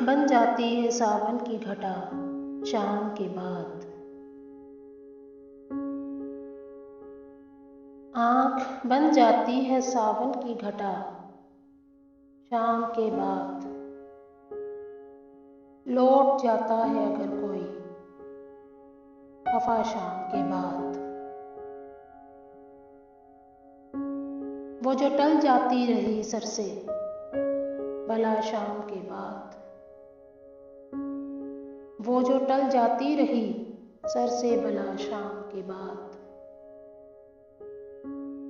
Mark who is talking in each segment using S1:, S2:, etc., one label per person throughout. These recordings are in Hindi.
S1: बन जाती है सावन की घटा शाम के बाद। आँख बन जाती है सावन की घटा शाम के बाद। लौट जाता है अगर कोई खफा शाम के बाद। वो जो टल जाती रही सर से भला शाम के बाद। वो जो टल जाती रही सर से भला शाम के बाद।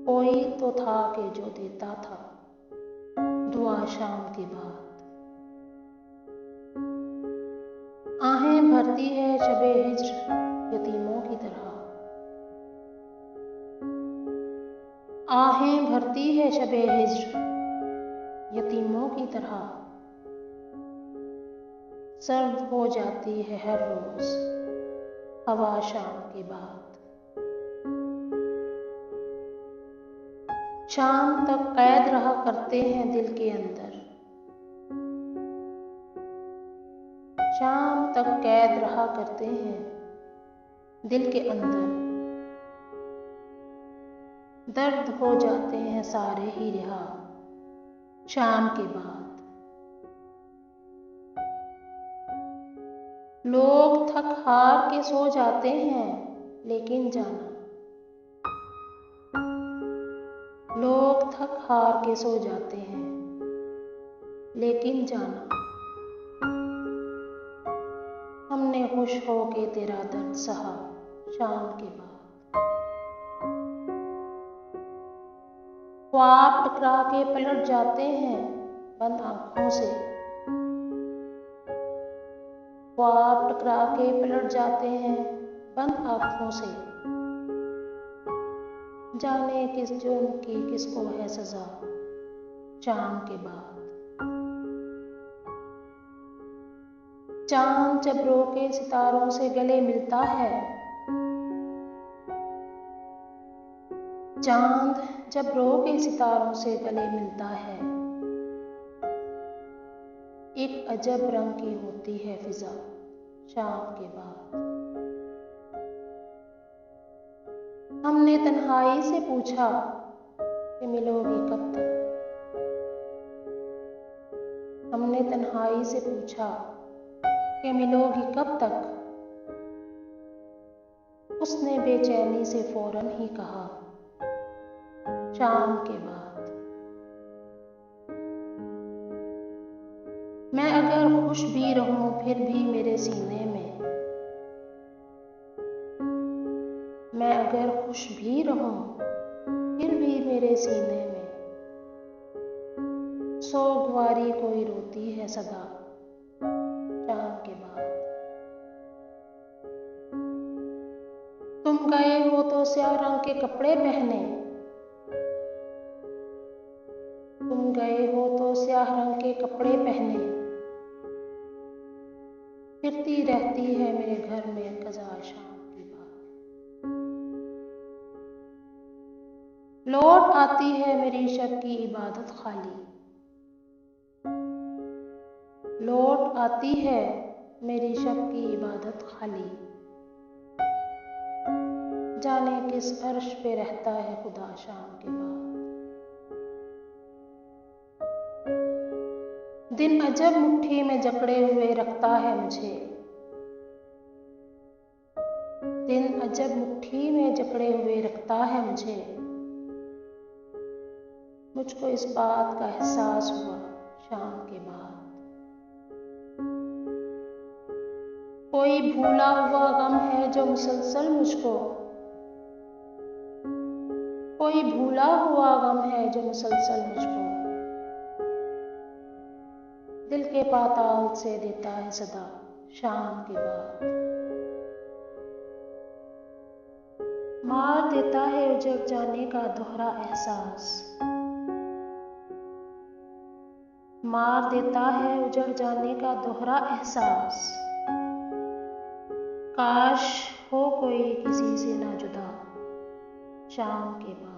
S1: कोई तो था कि जो देता था दुआ शाम के बाद। आहें भरती है शबे हिज्र यतीमों की तरह। आहें भरती है शबे हिज्र यतीमों की तरह। सर्द हो जाती है हर रोज हवा शाम के बाद। शाम तक कैद रहा करते हैं दिल के अंदर। शाम तक कैद रहा करते हैं दिल के अंदर। दर्द हो जाते हैं सारे ही रिहा शाम के बाद। लोग थक हार के सो जाते हैं लेकिन जाना। लोग थक हार के सो जाते हैं लेकिन जाना। हमने खुश हो के तेरा दर्द सहा शाम के बाद। ख्वाब टकरा के पलट जाते हैं बंद आंखों से। ख्वाब टकरा के पलट जाते हैं बंद आंखों से। जाने किस जुर्म की किसको है सजा शाम के बाद। चांद जब रोके सितारों से गले मिलता है। चांद जब रोके सितारों से गले मिलता है। एक अजब रंग की होती है फिजा शाम के बाद। हमने तन्हाई से पूछा कि मिलोगी कब तक। हमने तन्हाई से पूछा कि मिलोगी कब तक। उसने बेचैनी से फौरन ही कहा शाम के बाद। मैं अगर खुश भी रहूं फिर भी मेरे सीने में। मैं अगर खुश भी रहूं फिर भी मेरे सीने में। सोगवारी कोई रोती है सदा शाम के बाद। तुम गए हो तो स्याह रंग के कपड़े पहने। तुम गए हो तो स्याह रंग के कपड़े पहने। फिरती रहती है मेरे घर में कज़ा शाम के बाद। लौट आती है मेरी शब की इबादत खाली। लौट आती है मेरी शब की इबादत खाली। जाने किस अर्श पे रहता है खुदा शाम के बाद। दिन अजब मुट्ठी में जकड़े हुए रखता है मुझे। दिन अजब मुट्ठी में जकड़े हुए रखता है मुझे। मुझको इस बात का एहसास हुआ शाम के बाद। कोई भूला हुआ गम है जो मुसलसल मुझको। कोई भूला हुआ गम है जो मुसलसल मुझको दिल के पाताल से देता है सदा शाम के बाद। मार देता है उजड़ जाने का दोहरा एहसास। मार देता है उजड़ जाने का दोहरा एहसास। काश हो कोई किसी से ना जुदा शाम के बाद।